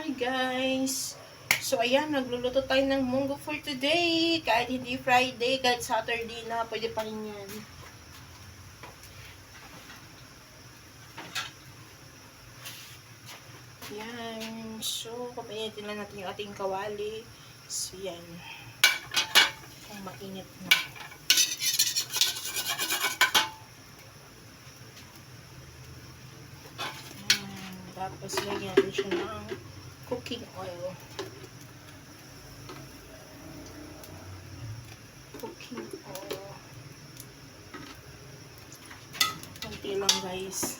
Hi guys! So ayan, nagluluto tayo ng munggo for today. Kahit hindi Friday, kahit Saturday na, pwede pa rin yan. Yan. So, kapinitin lang natin yung ating kawali. So yan. Kung mainit na. Yan. Tapos lagyan natin siya ng cooking oil. Cooking oil. Kunti lang guys.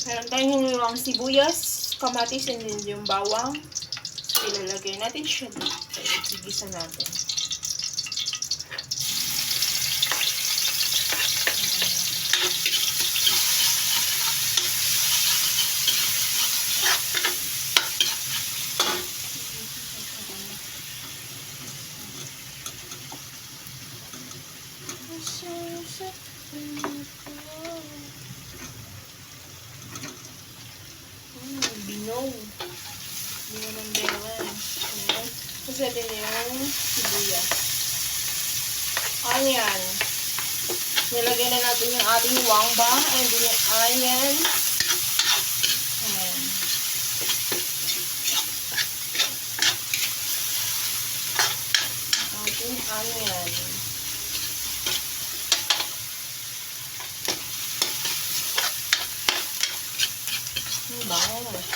Meron tayong yung sibuyas, kamatis, and then yung bawang. So, ilalagay natin siya dito. Igisa natin. Binog. Binog ng bewan. Kasi din yung sibuyas. Onion. Nilagay na natin yung ating wangba and then yung onion. Ayan. Ating onion.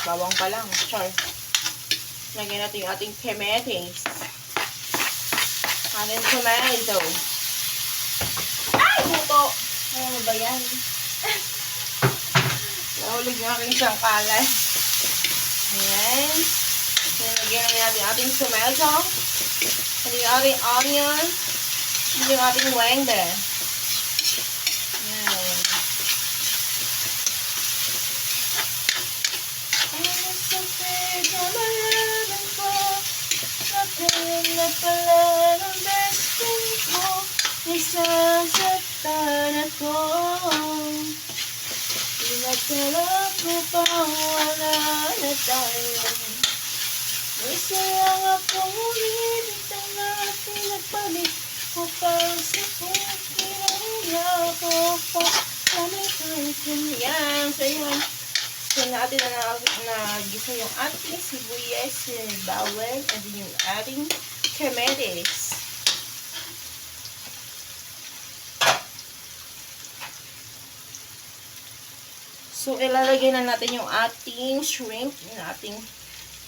Bawang pa lang. Char. Lagyan natin yung ating kamatis. Ating tomato. Ay! Buto! Ano ba yan? Nahulog yung aking sangkalan. Ayan. Lagyan natin ating tomato. At yung ating onion. At yung ating wangba. Na pala ng besting ko, isasaktan ako. Pinagsalap ko pang wala na tayo. May sayang akong ulit ang natin nagpalit upang sa pagkiraya ko pa kami kahit yan. So yun. So, natin na gisa yung ating sibuyas, yung bawang, and then yung ating kamatis. So, ilalagay na natin yung ating shrimp, yung ating,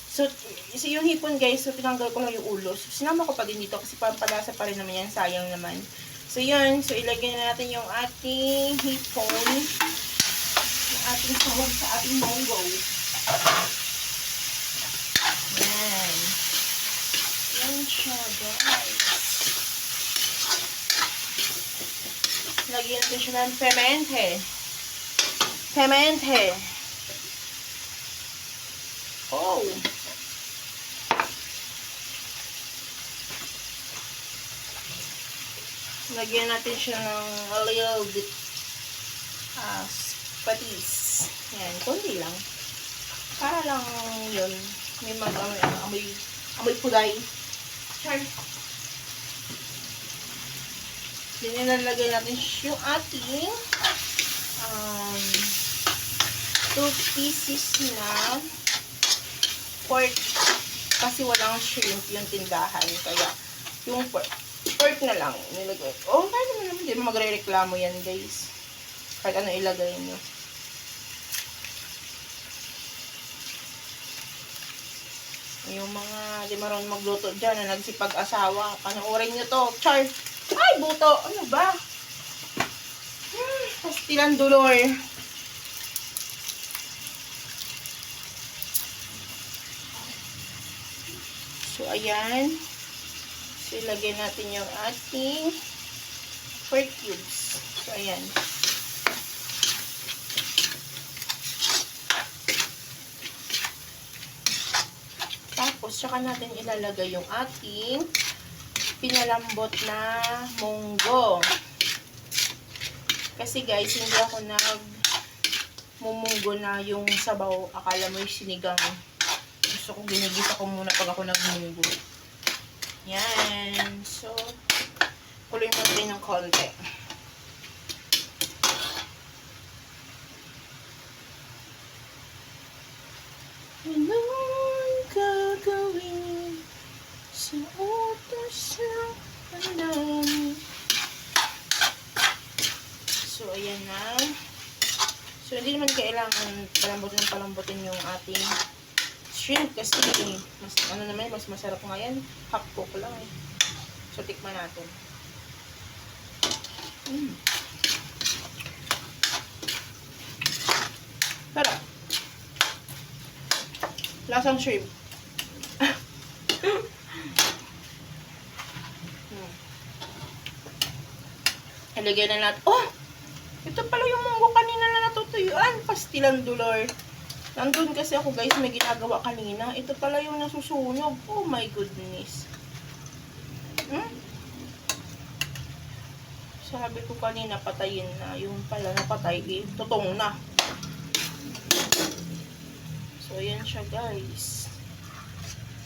so, yung hipon guys, so, tinanggal ko lang yung ulo. So, sinama ko pa din dito kasi pampalasa pa rin naman yan, sayang naman. So, yun, so, ilagay na natin yung ating hipon. Ating sahog sa ating munggo. Yan. Yan siya, guys. Lagyan natin siya ng pemente. Pemente. Oh. Lagyan natin siya ng a little bit patis. Yan, kundi lang. Para lang yun. May amoy pulay. Char. Dinilagay natin yung ating 2 pieces na pork. Kasi walang shrimp yung tindahan. Kaya, yung pork na lang nilagay. Oh, kaya naman hindi magre-reklamo yan, guys. Kahit ano ilagay nyo. Yung mga di marunong magluto dyan na nagsipag-asawa, panoorin nyo to. Char! Ay, buto! Ano ba? Pastilan dolor. So, ayan. So, ilagay natin yung ating pork cubes. So, ayan. Tapos, saka natin ilalagay yung ating pinalambot na munggo. munggo. Kasi guys, hindi ako mumunggo na yung sabaw. Akala mo yung sinigang. Gusto ko ginigisa ko muna pag ako nagmunggo. Yan. So, kuloy mo rin ng konti. Anong gagawin sa utos ng pandami? So, ayan na. So, hindi naman kailangan palambutin yung ating shrimp kasi mas, mas masarap ngayon. Half cook lang eh. So, tikman natin. Sarap. Lasang shrimp. Ilagay na natin. Oh! Ito pala yung munggo kanina na natutuyuan. Pastilan dolor. Nandun kasi ako guys, may ginagawa kanina. Ito pala yung nasusunog. Oh my goodness. Sabi ko kanina patayin na. Yung pala napatay eh. Tutong na. So ayan siya guys.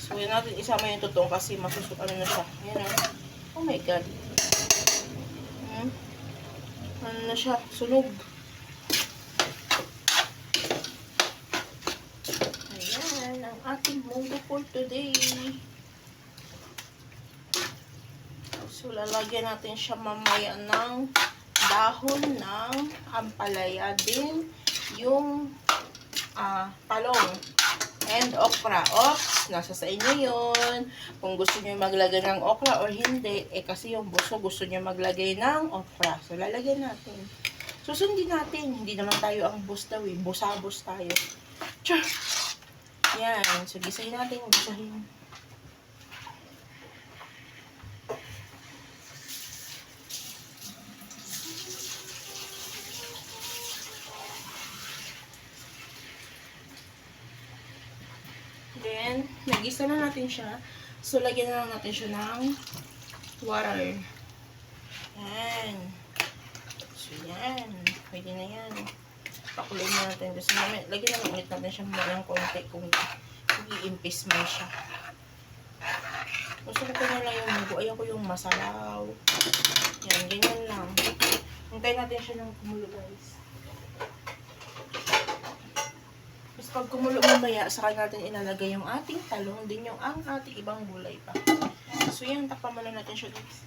So yan natin isama yung tutong kasi masusukan na siya. Ayan oh. Oh my god. Ano na siya? Sunog. Ayan, ang ating munggo for today. So, lalagyan natin siya mamaya ng dahon ng ampalaya din yung talong and okra. Ops, nasa sa inyo yun. Kung gusto nyo maglagay ng okra or hindi, kasi yung buso gusto nyo maglagay ng okra. So, lalagyan natin. Susundin natin. Hindi naman tayo ang bus daw eh. Busabos tayo. Tchar! Yan. So, gisahin natin. Gisahin. Then, nagisa na natin siya. So, lagyan na lang natin siya ng water. Yan. So, yan. Pwede na yan. Pakuloy na natin. Kasi lagyan na lang ulit natin siya muna ng konti kung i-impis mo siya. Gusto ko na lang yung munggo. Ayaw ko yung masalaw. Yan, ganyan lang. Hintayin natin siya ng kumulo, guys. Pag kumulo mamaya, saka natin ilalagay yung ating talong, din yung ang ating ibang gulay pa. So yan, takpan muna natin siya guys.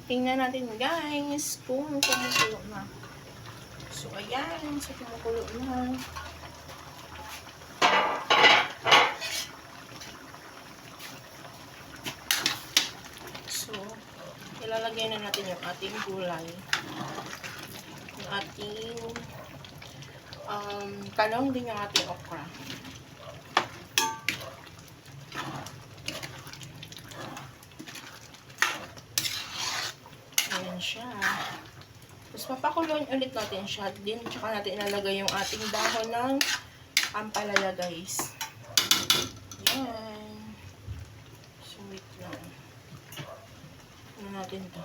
tingnan natin guys kung kumukulo na. So, ayan. So, kumukulo na. So, ilalagay na natin yung ating gulay. Yung ating talong din yung ating okra. Ayan siya. Tapos papakuloyin ulit natin siya. Din, tsaka natin ilalagay yung ating dahon ng ampalaya guys. Ayan. So, wait lang. Ano natin to?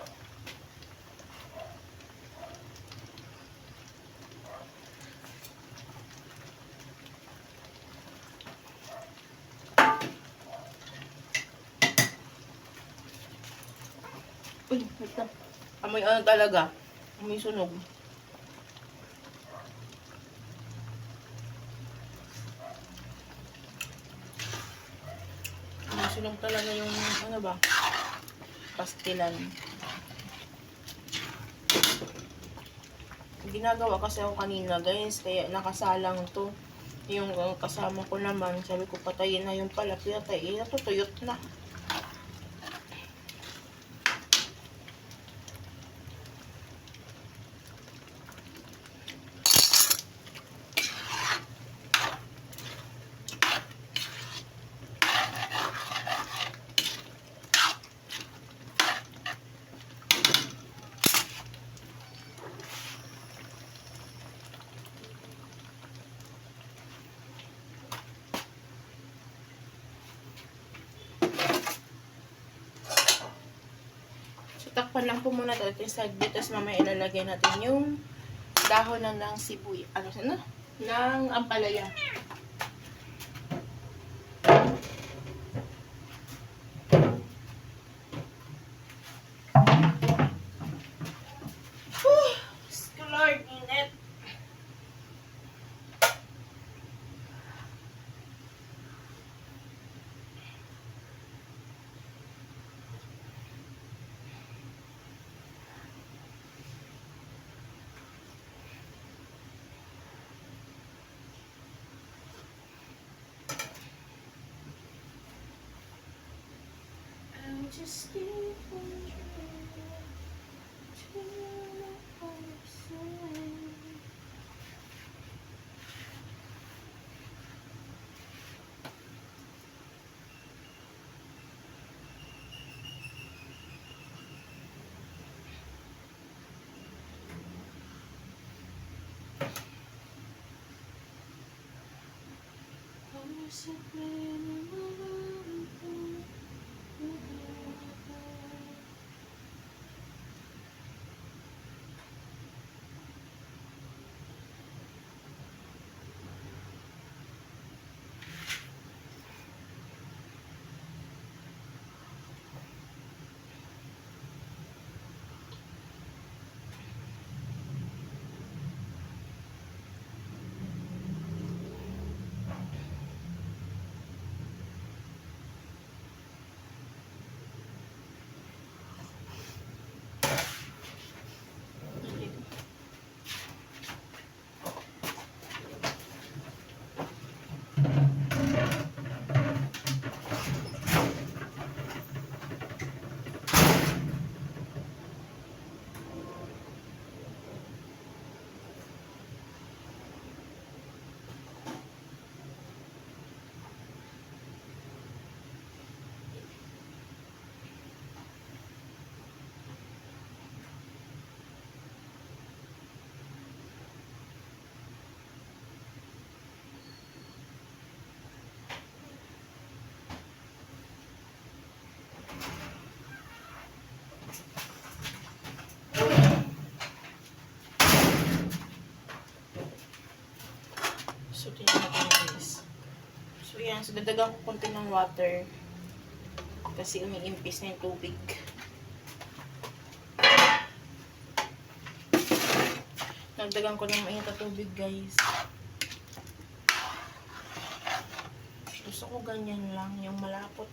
Uy, wait lang. Amoy ano talaga? Amoy sunog. Amoy sunog talaga yung ano ba? Pastilan. Ginagawa kasi ako kanina guys, kaya nakasalang to. Yung kasama ko naman, sabi ko patayin na yung palapit, ay natutuyot na. Takpan lang po muna ito yung saglit. Tapos mamaya ilalagay natin yung dahon ng sibuyas. Ano na? Ng ampalaya. Lord, init. Just keep on trying to understand. So, tingnan natin guys. So, yan. So, dadagan ko konti ng water. Kasi umiimpis na yung tubig. Nagdagan ko ng mainit na tubig guys. Gusto ko ganyan lang. Yung malapot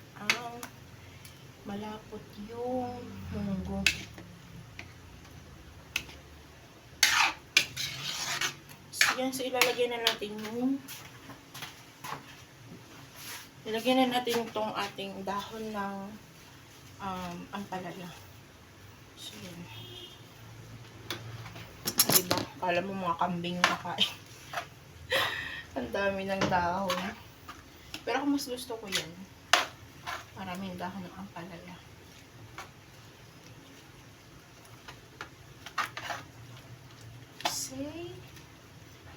yung munggo. yan. So, ilalagyan na natin yung itong ating dahon ng ampalaya. So, yan. Diba? Kala mo mga kambing kakain. Ang dami ng dahon. Pero ako mas gusto ko yan. Maraming dahon ng ampalaya. Say,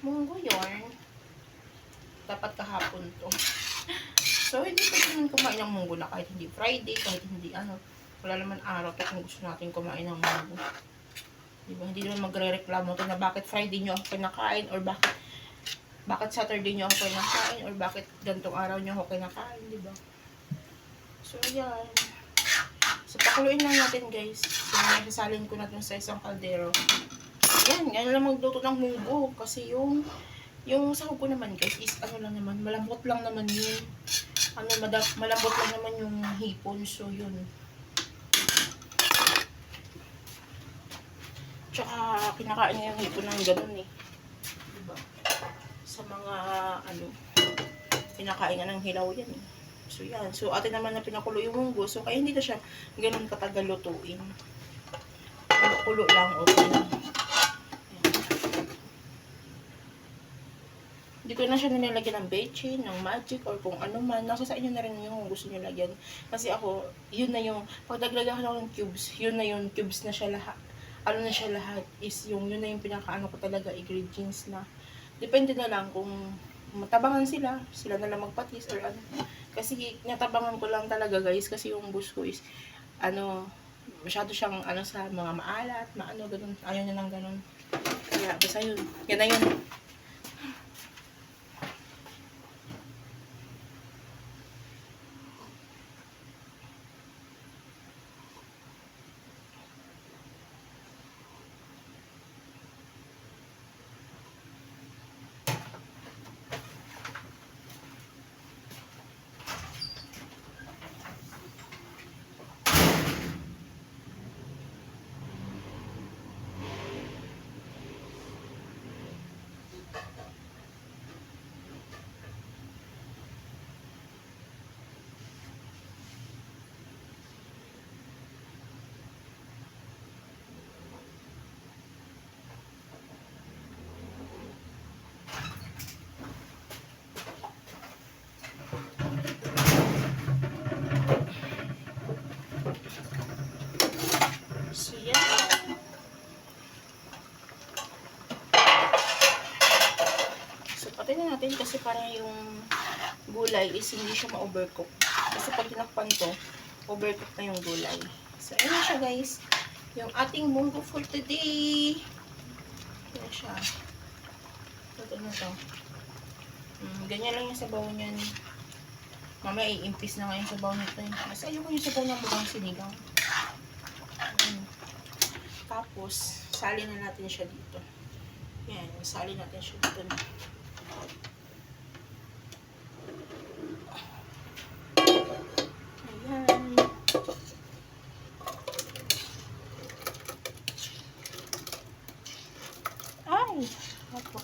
munggo yarn. Dapat kahapon to. So, hindi pa naman kumain ng munggo na kahit hindi Friday, kahit hindi ano. Wala naman araw to kung gusto natin kumain ng munggo. Diba? Hindi naman magre-reklamo to na bakit Friday nyo ako kinakain or bakit Saturday nyo ako kinakain or bakit gantong araw nyo ako kinakain, diba? So, yan. So, pakuluin lang natin, guys. So, sasalin ko na dun sa isang kaldero. Yan lang magluto ng munggo. Kasi yung sahog ko naman, guys, is ano lang naman, malambot lang naman yun. Malambot lang naman yung hipon. So, yun. Tsaka, kinakain niya yung hipon ng ganun eh. Diba? Sa mga, pinakain nga ng hilaw yan eh. So, yan. So, atin naman na pinakulo yung munggo. So, kaya hindi na siya ganun katagal lutuin. Kulo lang, okay lang. Hindi ko na siya nilalagyan ng bechin, ng magic, or kung ano man. Nasa sa inyo na rin yung gusto nyo lagyan. Kasi ako, yun na yung, pag naglagyan ako ng cubes, yun na yung cubes na siya lahat. Ano na siya lahat is yun na yung pinakaano ko talaga, ingredients na. Depende na lang kung matabangan sila na lang magpatis or ano. Kasi natabangan ko lang talaga, guys, kasi yung bus ko is, masyado siyang, sa mga maalat, ganun. Ayaw niya ng ganun. Kaya, basta yun. Yan na yun. So, yan. So, patay na natin kasi para yung gulay is hindi siya ma-overcook. Kasi pag tinakpan to, overcook na yung gulay. So, ayan na siya, guys. Yung ating munggo for today. Ayan siya. Ito na to. Ganyan lang yung sabaw niyan. Mamaya i-impis na nga yung sabaw nito. Kasi ayoko yung sabaw ng mukhang sinigang. Tapos, salin na natin siya dito. Yan, salin natin siya dito na. Ayan. Ay! Opo.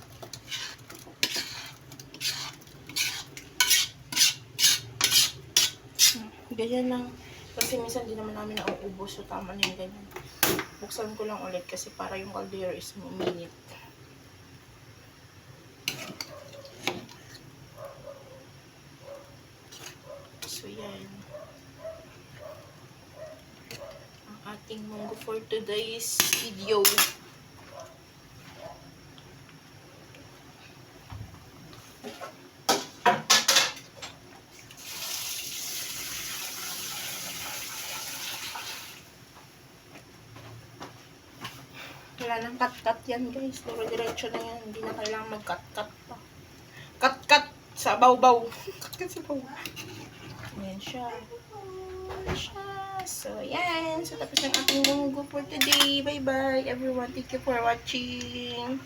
Ganyan lang. Kasi minsan di naman namin nauubos. So, tama na yung ganyan. Buksan ko lang ulit kasi para yung kaldero is uminit. So, yan. Ang ating munggo for today's video. Wala nang cut-cut yan, guys. Diretso na yan. Hindi na kailangan mag-cut-cut pa. Cut-cut sa baw-baw. Cut-cut sa baw. Ayan siya. So, yan. So, tapos ang ating munggo for today. Bye-bye, everyone. Thank you for watching.